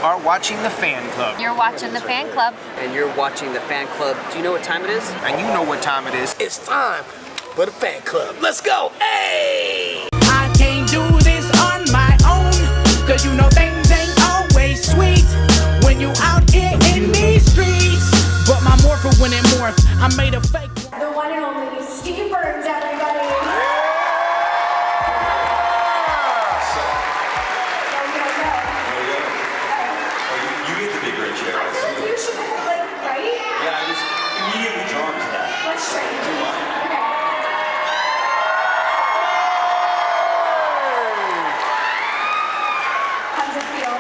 are watching the Fan Club. You're watching the Fan Club. And you're watching the Fan Club. Do you know what time it is? And you know what time it is. It's time for the Fan Club. Let's go. Hey! I can't do this on my own, cause you know things ain't always sweet when you out here in these streets. But my morpher when it morphed, I made a fake. The one and only Steve Burns, everybody. You get the big red chair. I feel like you should, like, right? Yeah, I just immediately drawn to that. That's strange. Okay. How does it feel?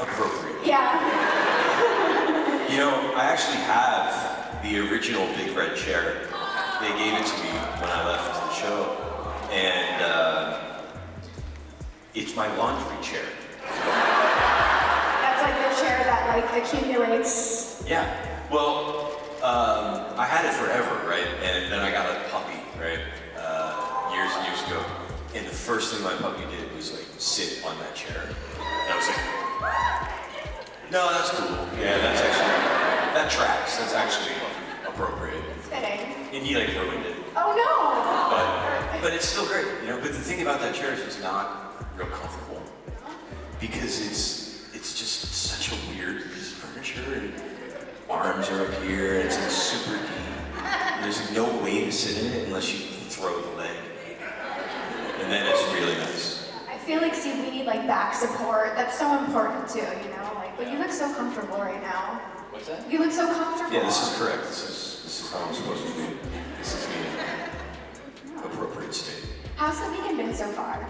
Appropriate. Yeah. You know, I actually have the original big red chair. They gave it to me when I left the show. And it's my laundry chair. That's like the chair that like accumulates. Yeah. Well, I had it forever, right? And then I got a puppy, right? Years and years ago. And the first thing my puppy did was like sit on that chair. And I was like, no, that's cool. Yeah, that's actually, that tracks. That's actually appropriate. It's fitting. And he like ruined it. Oh no! But it's still great, you know? But the thing about that chair is it's not real comfortable. Because it's just such a weird piece of furniture, and arms are up here, and it's like super deep. And there's no way to sit in it unless you throw the leg. And then it's really nice. I feel like, Steve, we need like back support. That's so important too, you know? Like, but you look so comfortable right now. What's that? You look so comfortable. Yeah, this is correct. This is how I'm supposed to be. This is me in an appropriate state. How's the weekend been so far?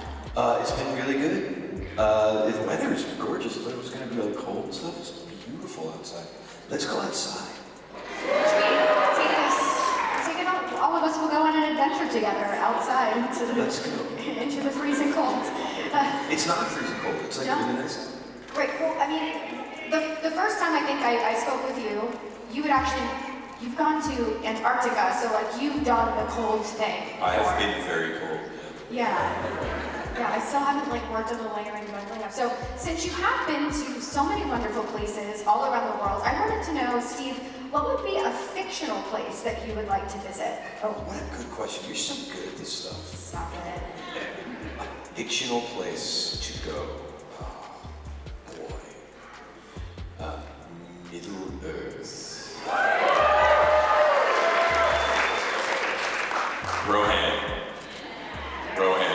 It's been really good. The weather is gorgeous. I thought it was going to be like cold and stuff. It's beautiful outside. Let's go outside. Take it out. All of us will go on an adventure together outside Let's go. into the freezing cold. It's not freezing cold. It's like really nice. Right. Well, I mean, the first time I think I spoke with you, you've gone to Antarctica, so like you've done the cold thing before. I have been very cold. Yeah, I still haven't like worked on the layering and bundling up. So since you have been to so many wonderful places all around the world, I wanted to know, Steve, what would be a fictional place that you would like to visit? Oh, what a good question. You're so good at this stuff. Stop it. A fictional place to go. Oh, boy. Middle Earth.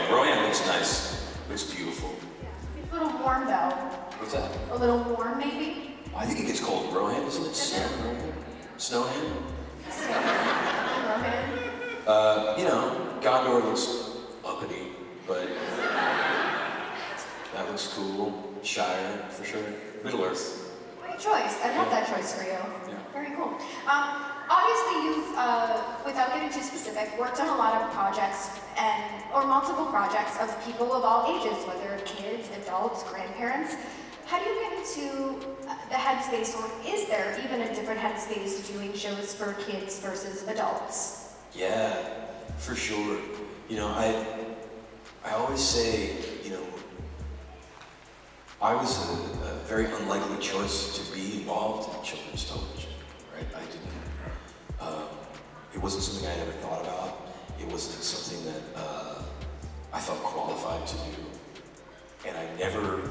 Rohan looks nice. Looks beautiful. It's a little warm though. What's that? A little warm maybe? Well, I think it gets cold in Rohan, doesn't it? Snowhand? Rohan? You know, Gondor looks uppity, but that looks cool. Shire, for sure. Middle Earth. Great choice. I love that choice for you. Yeah. Very cool. Obviously, you've, without getting too specific, worked on a lot of projects or multiple projects of people of all ages, whether kids, adults, grandparents. How do you get into the headspace, or is there even a different headspace doing shows for kids versus adults? Yeah, for sure. You know, I always say, you know, I was a very unlikely choice to be involved in children's television, right? I didn't, it wasn't something I had ever thought about. It wasn't something that I felt qualified to do. And I never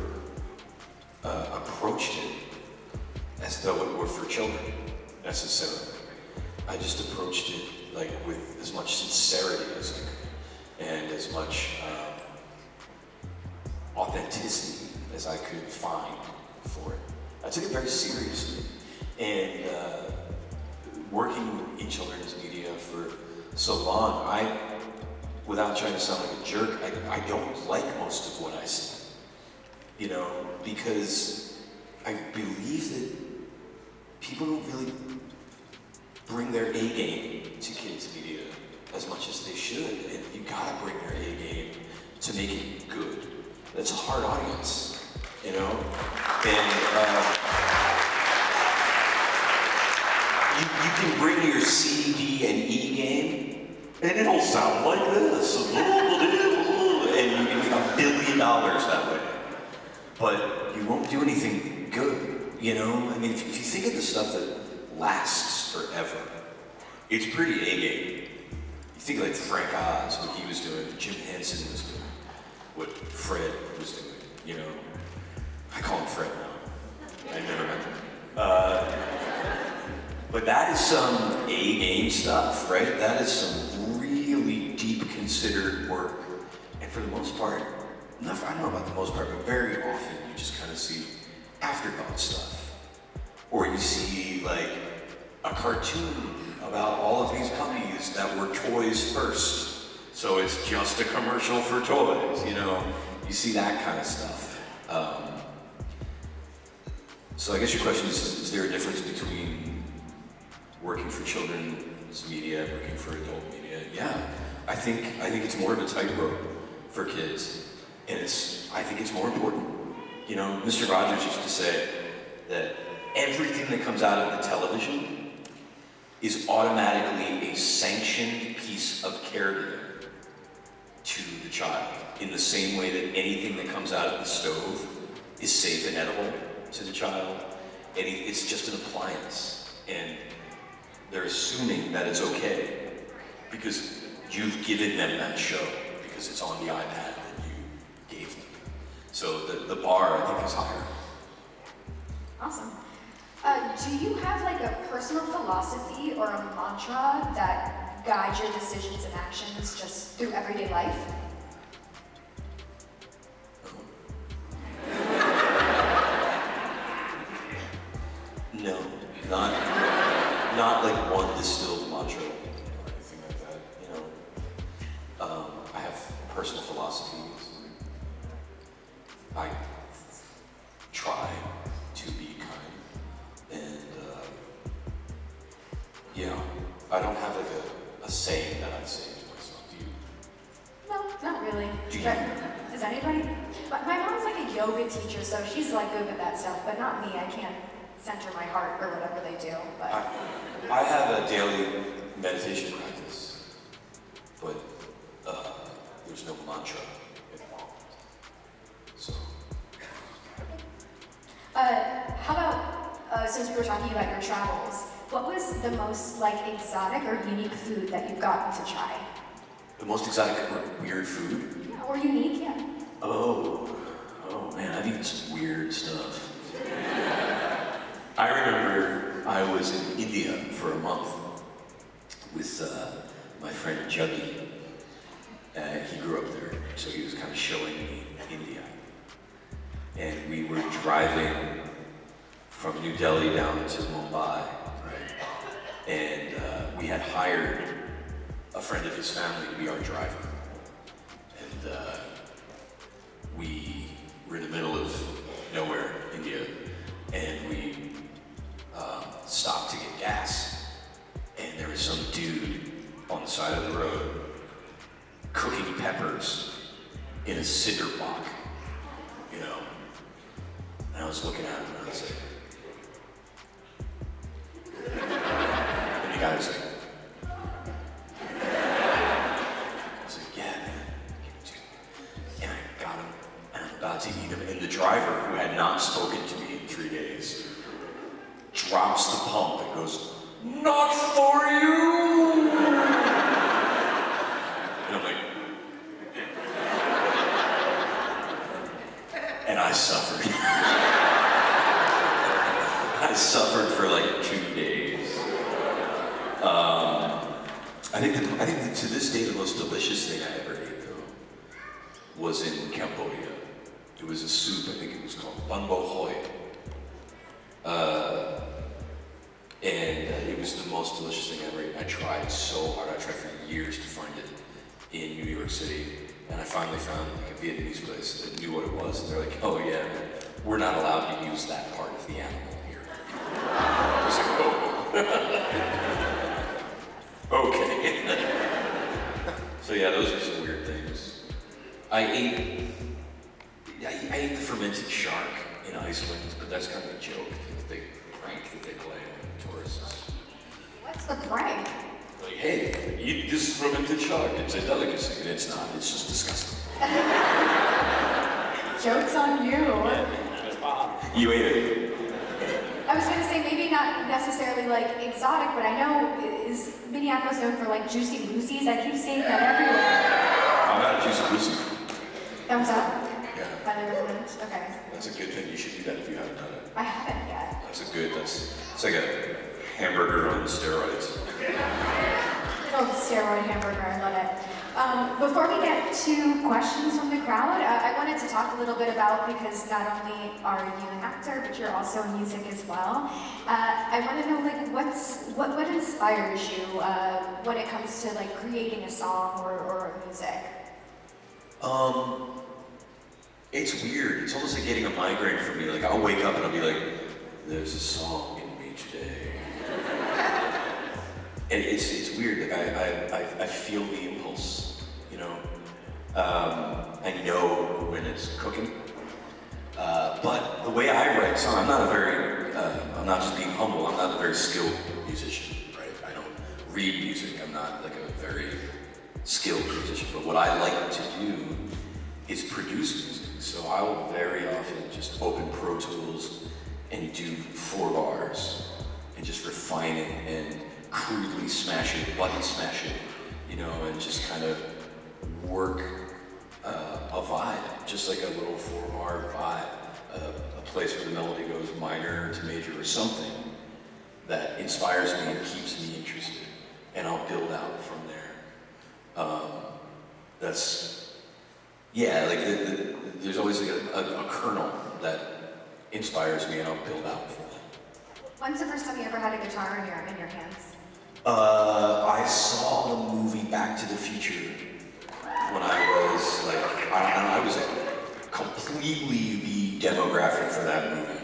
approached it as though it were for children, necessarily. I just approached it like with as much sincerity as I could, and as much authenticity as I could find for it. I took it very seriously, and working in children's media for so long, without trying to sound like a jerk, I don't like most of what I see, you know, because I believe that people don't really bring their A game to kids media as much as they should, and you gotta bring your A game to make it good. That's a hard audience, you know? And you can bring your C, D, and E game, and it'll sound like this. And you can make $1 billion that way. but you won't do anything good, you know? I mean, if you think of the stuff that lasts forever, it's pretty A-game. You think like Frank Oz, what he was doing, what Jim Henson was doing, what Fred was doing, you know? I call him Fred now. I never met him. But that is some A-game stuff, right? That is some really deep considered work. And for the most part, I don't know about the most part, but very often you just kind of see afterthought stuff. Or you see like a cartoon about all of these puppies that were toys first. So it's just a commercial for toys, you know? You see that kind of stuff. So I guess your question is there a difference between working for children's media, working for adult media? Yeah, I think it's more of a tightrope for kids, and I think it's more important. You know, Mr. Rogers used to say that everything that comes out of the television is automatically a sanctioned piece of caregiving to the child, in the same way that anything that comes out of the stove is safe and edible to the child. And it's just an appliance, and they're assuming that it's okay because you've given them that show, because it's on the iPad that you gave them. So the bar, I think, is higher. Awesome. Do you have like a personal philosophy or a mantra that guides your decisions and actions just through everyday life? No, not like one distilled mantra or anything like that. You know, I have personal philosophies. I try to be kind, and yeah, I don't have like a saying that I say to myself. Do you? No, not really. Do you? Does anybody? My mom's like a yoga teacher, so she's like good with that stuff, but not me. I can't center my heart or whatever they do. But I have a daily meditation practice, but there's no mantra involved. So. How about since we were talking about your travels, what was the most like exotic or unique food that you've gotten to try? The most exotic or weird food? Yeah, or unique, yeah. Oh man, I've eaten some weird stuff. I remember I was in India for a month with my friend Juggy. He grew up there, so he was kind of showing me India. And we were driving from New Delhi down to Mumbai, right? And we had hired a friend of his family to be our driver. And we were in the middle of nowhere, India, and we stopped to get gas. And there was some dude on the side of the road cooking peppers in a cinder block, you know. And I was looking at him and I was like, and the guy was like, yeah, man, and I got him, and I'm about to eat him, and the driver, who had not spoken to me in 3 days, drops the pump and goes, "Not for you!" And I'm like, and I suffered. I suffered for like 2 days. I think that to this day the most delicious thing I ever ate though was in Cambodia. It was a soup. I think it was called bun bo hoi. And it was the most delicious thing I ever ate. I tried so hard. I tried for years to find it in New York City, and I finally found like a Vietnamese place that knew what it was, and they're like, "Oh yeah, we're not allowed to use that part of the animal here." I was like, "Oh, okay." So yeah, those were some weird things. I ate the fermented shark in Iceland, but that's kind of a joke. They prank that they play on tourists. What's the prank? Like, hey, eat this fermented shark. It's a delicacy. And it's not. It's just disgusting. Joke's on you. You ate it. I was gonna say maybe not necessarily like exotic, but I know is Minneapolis known for like juicy Lucy's? I keep seeing that everywhere. I'm not a juicy Lucy. Thumbs up. Yeah. Highly recommend. Okay. That's a good thing. You should do that if you haven't done it. I haven't yet. It's like a hamburger on steroids. Good old steroid hamburger, I love it. Before we get to questions from the crowd, I wanted to talk a little bit about, because not only are you an actor, but you're also in music as well. I want to know, like, what inspires you when it comes to like creating a song or music? It's weird. It's almost like getting a migraine for me. Like I'll wake up and I'll be like, "There's a song in me today," and it's weird. Like I feel the impulse, you know. I know when it's cooking. But the way I write songs, I'm not just being humble. I'm not a very skilled musician, right? I don't read music. I'm not like a very skilled musician. But what I like to do is produce music. So I will very often just open Pro Tools and do 4 bars and just refine it and crudely smash it, button smash it, you know, and just kind of work a vibe, just like a little 4-bar vibe, a place where the melody goes minor to major or something that inspires me and keeps me interested, and I'll build out from there. There's always like a kernel that inspires me, and I'll build out from that. When's the first time you ever had a guitar in your hands? I saw the movie Back to the Future when I was like, I was like completely the demographic for that movie.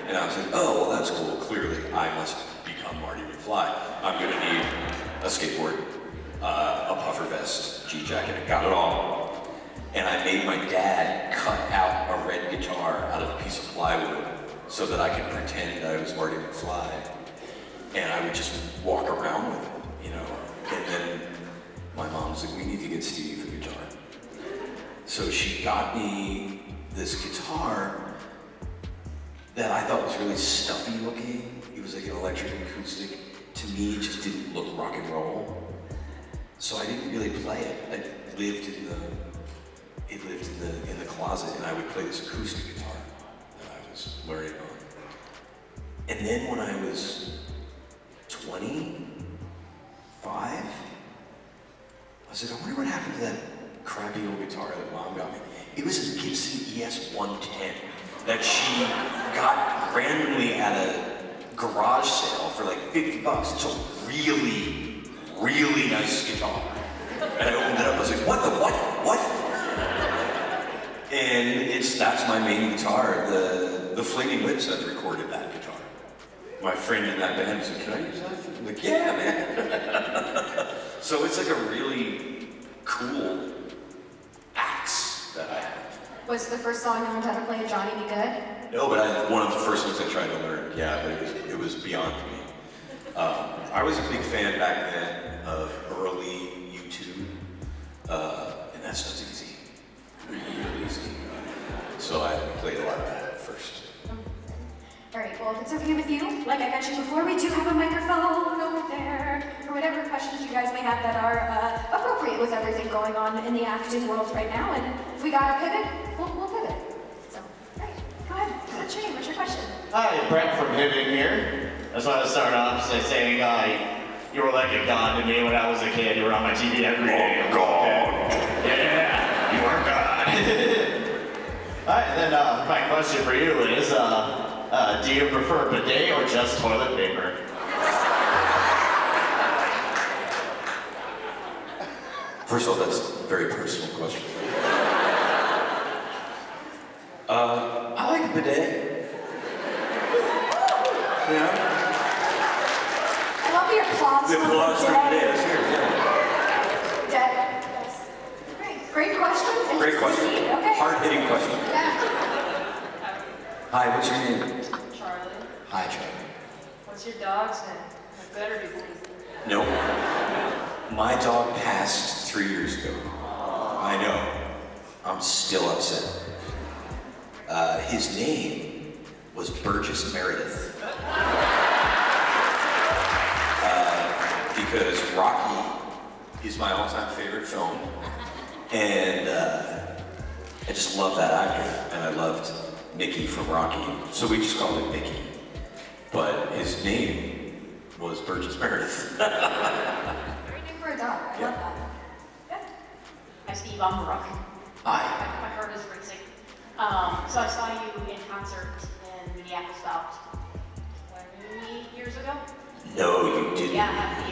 And I was like, oh, well that's cool. Clearly I must become Marty McFly. I'm gonna need a skateboard, a puffer vest, G-jacket, I got it all. And I made my dad cut out a red guitar out of a piece of plywood so that I could pretend I was Marty McFly. And I would just walk around with it, you know. And then my mom was like, we need to get Steve a guitar. So she got me this guitar that I thought was really stuffy looking. It was like an electric acoustic. To me, it just didn't look rock and roll. So I didn't really play it. It lived in the closet, and I would play this acoustic guitar that I was learning on. And then when I was 25, I was like, I wonder what happened to that crappy old guitar that Mom got me. It was a Gibson ES-110 that she got randomly at a garage sale for like $50. It's a really, really nice guitar. And I opened it up, I was like, what? And that's my main guitar. The Flaming Lips have recorded that guitar. My friend in that band was like, can I use that? I'm like, yeah, man. So it's like a really cool axe that I have. Was the first song you learned how to play Johnny Be Good? No, but one of the first ones I tried to learn, yeah, but it was beyond me. I was a big fan back then of early YouTube, and that stuff's easy, really easy. So I played a lot of that at first. All right, well, if it's okay with you, like I mentioned before, we do have a microphone over there for whatever questions you guys may have that are appropriate with everything going on in the acting world right now. And if we got to pivot, we'll pivot. So, all right, go ahead. What's your name? What's your question? Hi, Brett from Hibbing here. I just want to start off by saying you were like a god to me when I was a kid. You were on my TV every day. Oh, God. Yeah, you are God. All right, then my question for you is, do you prefer bidet or just toilet paper? First of all, that's a very personal question. I like a bidet. Yeah. I love your applause. The applause for bidets here, yeah. Yes. Great question. Great question. Okay. Hard-hitting question. Yeah. Hi, what's your name? Charlie. Hi, Charlie. What's your dog's name? I better be pleased. No. My dog passed 3 years ago. I know. I'm still upset. His name was Burgess Meredith. Because Rocky is my all-time favorite film. And I just love that actor. And I loved Mickey from Rocky. So we just called him Mickey. But his name was Burgess Meredith. Great name for a dog. I love that. Hi, Steve. I'm Brooke. Hi. My heart is racing. So I saw you in concert in Minneapolis about 20 years ago. No, you didn't. Yeah, I have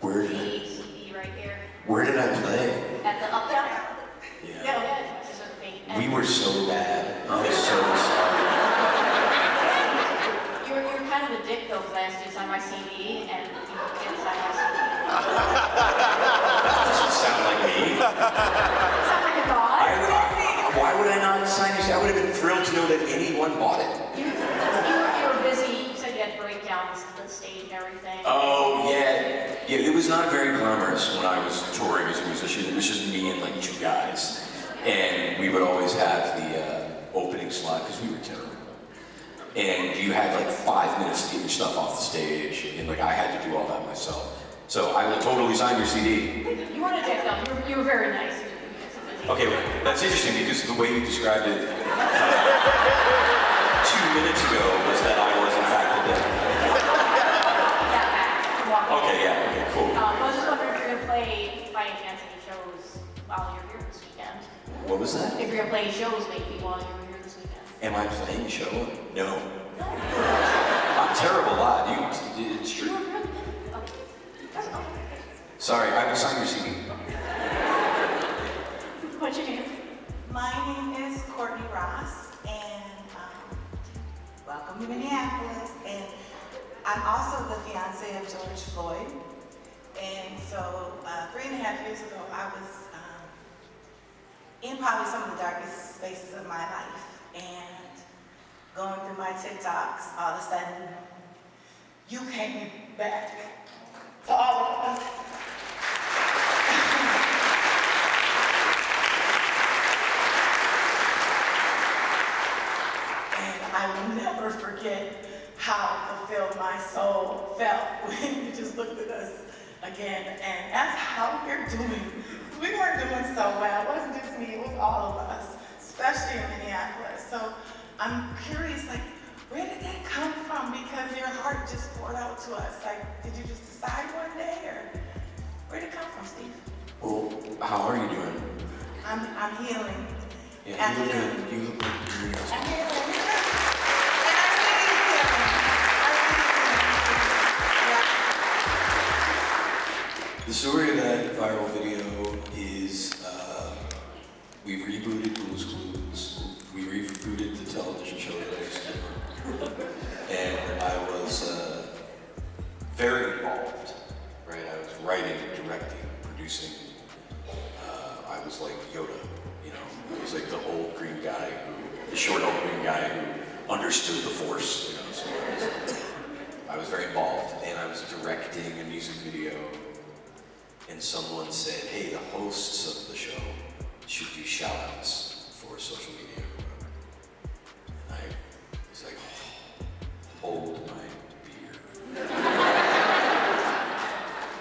the Where did I? CD right here. Where did I play? At the up there. Yeah. Yeah. It's just a big. We were so bad. I'm so sorry. You were kind of a dick though, because I asked you to sign my CD and you didn't sign my CD. That doesn't sound like me. Sound like a god? Why would I not sign this? I would have been thrilled to know that anyone bought it. You were busy. You said you had breakdowns on the stage and everything. Oh, yeah. Yeah, it was not very glamorous when I was touring as a musician. It was just me and like 2 guys. And we would always have the opening slot, because we were terrible. And you had like 5 minutes to get your stuff off the stage. And like I had to do all that myself. So I will totally sign your CD. You weren't a dick though. You were very nice. Okay, well, that's interesting because the way you described it 2 minutes ago was that I was in fact a dick. Okay, yeah, okay, cool. I was just wondering if you're going to play, by any chance, any shows while you're here this weekend. What was that? If you're going to play shows maybe while you're here this weekend. Am I playing a show? No. I'm terrible live. It's You true. were good. Okay. That's okay. Sorry, I will sign your CD. What's your name? My name is Courtney Ross, and welcome to Minneapolis. And I'm also the fiance of George Floyd. And so 3.5 years ago, I was in probably some of the darkest spaces of my life. And going through my TikToks, all of a sudden, you came back to all of us. I will never forget how fulfilled my soul felt when you just looked at us again. And that's how we're doing. We weren't doing so well. It wasn't just me, it was all of us, especially in Minneapolis. So I'm curious, like, where did that come from? Because your heart just poured out to us. Like, did you just decide one day, or where did it come from, Steve? Well, how are you doing? I'm healing. Yeah, I'm you look healing. good. You look good. I'm healing. The story of that viral video is we rebooted Blue's Clues. We rebooted the television show that I used to do. And I was very involved, right? I was writing, directing, producing. I was like Yoda, you know? I was like the old green guy, the short old green guy who understood the Force, you know? So I was very involved, and I was directing a music video. And someone said, hey, the hosts of the show should do shout-outs for social media. And I was like, hold my beer.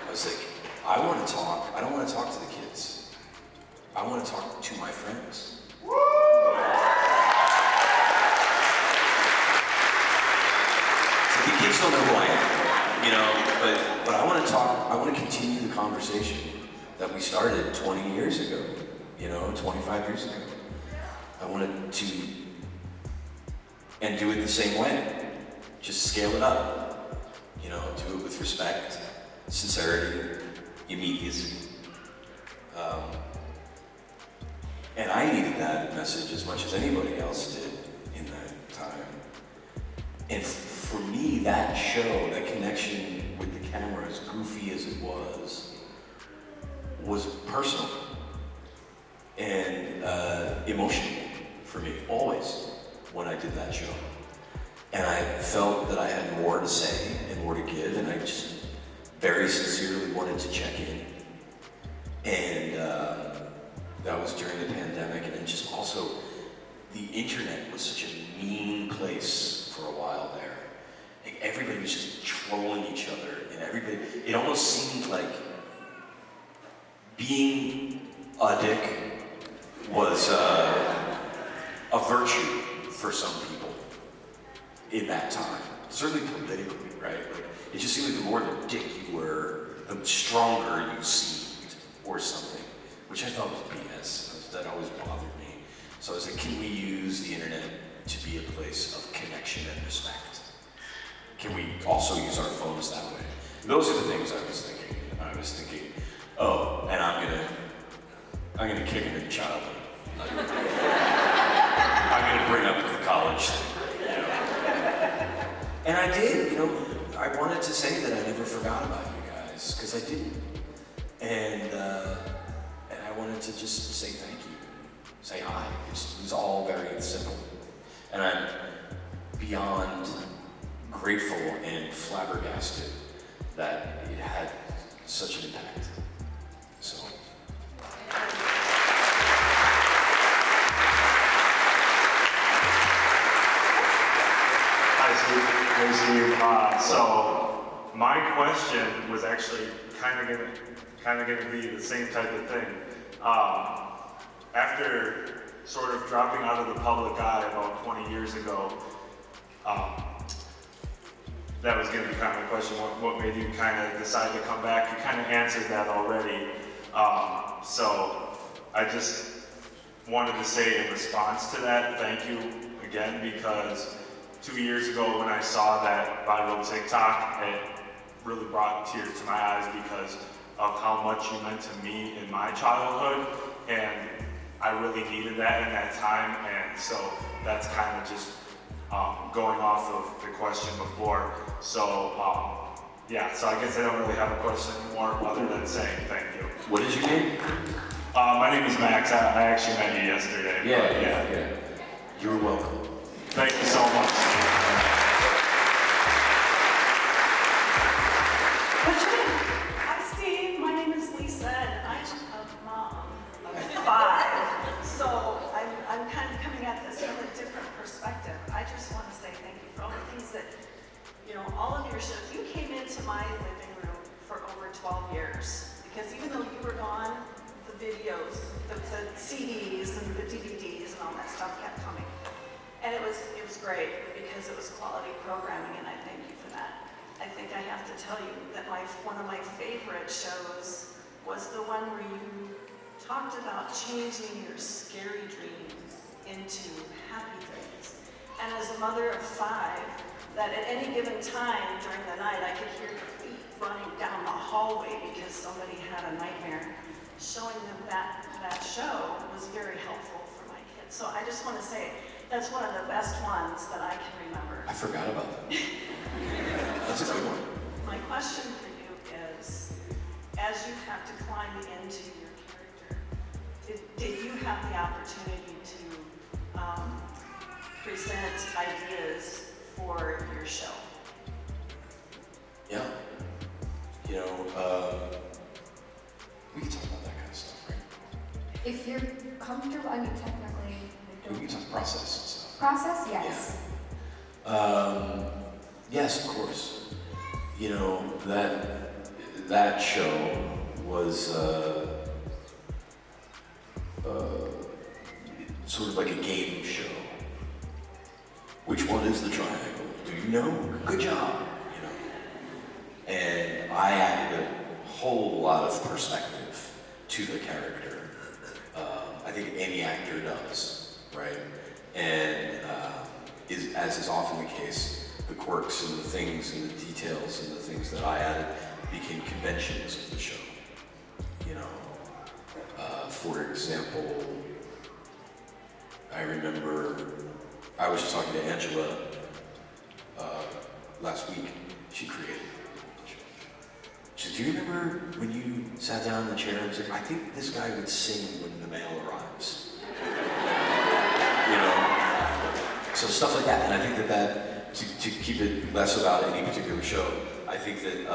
I was like, I want to talk. I don't want to talk to the kids. I want to talk to my friends. So the kids don't know who I am, you know, but I want to talk, I want to continue the conversation that we started 20 years ago, you know, 25 years ago. I wanted to, and do it the same way, just scale it up, you know, do it with respect, sincerity, immediacy. And I needed that message as much as anybody else did in that time. And for me, that show, that connection with the camera, as goofy as it was personal and emotional for me, always, when I did that show. And I felt that I had more to say and more to give, and I just very sincerely wanted to check in. And that was during the pandemic, and then just also the internet was such a mean place for a while there. Like everybody was just trolling each other, and everybody, it almost seemed like being a dick was a virtue for some people in that time. Certainly politically, right? Like, it just seemed like the more the dick you were, the stronger you seemed, or something, which I thought was BS. That always bothered me. So I was like, can we use the internet to be a place of connection and respect? Can we also use our phones that way? Those are the things I was thinking. I was thinking, oh, and I'm gonna kick him in childhood. I'm gonna bring up the college thing, you know. And I did, you know. I wanted to say that I never forgot about you guys, because I didn't. And I wanted to just say thank you, say hi. It was all very simple. And I'm beyond grateful and flabbergasted that it had such an impact. So. Hi, Steve. So my question was actually kind of gonna be the same type of thing. After sort of dropping out of the public eye about 20 years ago, that was going to be kind of my question. What made you kind of decide to come back? You kind of answered that already. So I just wanted to say in response to that, thank you again, because 2 years ago when I saw that viral TikTok, it really brought tears to my eyes because of how much you meant to me in my childhood, and I really needed that in that time, and so that's kind of just going off of the question before. So yeah, so I guess I don't really have a question anymore other than saying thank you. What is your name? My name is Max. I actually met you yesterday. Yeah. You're welcome. Thank you so much. What's your name? Hi, Steve. My name is Lisa, and I'm a mom of 5. So I'm kind of coming at this from a different perspective. I just want to say thank you for all the things that, you know, all of your shows. You came into my living room for over 12 years, because even though you were gone, the videos, the CDs and the DVDs and all that stuff kept coming. And it was great because it was quality programming, and I thank you for that. I think I have to tell you that one of my favorite shows was the one where you talked about changing your scary dreams into happy dreams. And as a mother of 5, that at any given time during the night I could hear your feet running down the hallway because somebody had a nightmare. Showing them that show was very helpful for my kids. So I just want to say, that's one of the best ones that I can remember. I forgot about that. That's a good one. My question for you is, as you have to climb into your character, did you have the opportunity to present ideas for your show? Yeah. You know, we can talk about that kind of stuff, right? If you're comfortable, I mean, technically, We can talk process and stuff. Process, yes. Yeah. Yes, of course. You know, that show was sort of like a game show. Which one is the triangle? Do you know? Good job. You know. And I added a whole lot of perspective to the character. I think any actor does, right? And as is often the case, the quirks and the things and the details and the things that I added became conventions of the show. You know, for example, I remember I was just talking to Angela last week. She created the show. She said, "Do you remember when you sat down in the chair and was like, I think this guy would sing when the mail arrives." You know? So stuff like that. And I think that to keep it less about any particular show, I think that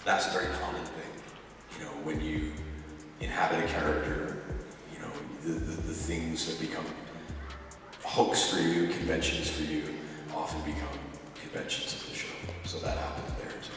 that's a very common thing. You know, when you inhabit a character, you know, the things that become hooks for you, conventions for you, often become conventions of the show. So that happened there too.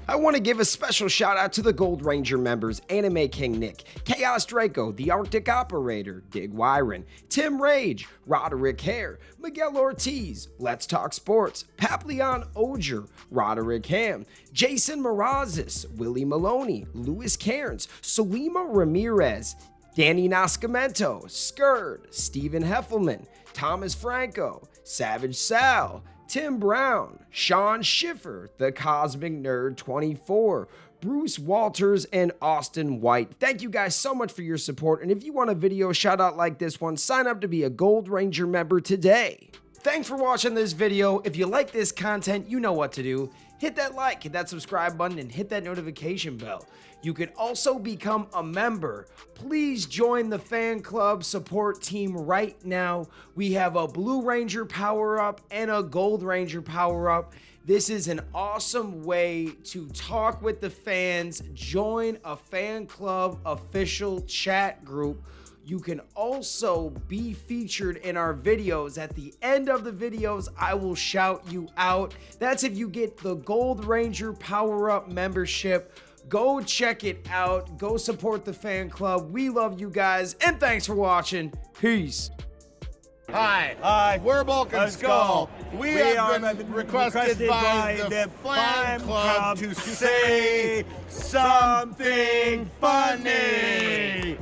I want to give a special shout out to the Gold Ranger members, Anime King Nick, Chaos Draco, The Arctic Operator, Dig Wyron, Tim Rage, Roderick Hare, Miguel Ortiz, Let's Talk Sports, Papillon Oger, Roderick Ham, Jason Morazes, Willie Maloney, Louis Cairns, Salima Ramirez, Danny Nascimento, Skird, Stephen Heffelman, Thomas Franco, Savage Sal, Tim Brown, Sean Schiffer, The Cosmic Nerd 24, Bruce Walters, and Austin White. Thank you guys so much for your support, and if you want a video shout out like this one, sign up to be a Gold Ranger member today. Thanks for watching this video. If you like this content, you know what to do. Hit that like, hit that subscribe button, and hit that notification bell. You can also become a member. Please join the fan club support team right now. We have a Blue Ranger power-up and a Gold Ranger power-up. This is an awesome way to talk with the fans, join a fan club official chat group. You can also be featured in our videos. At the end of the videos, I will shout you out. That's if you get the Gold Ranger Power-Up membership. Go check it out. Go support the fan club. We love you guys, and thanks for watching. Peace. Hi, we're Bulk and Skull. We have been requested by the fan club to say something funny.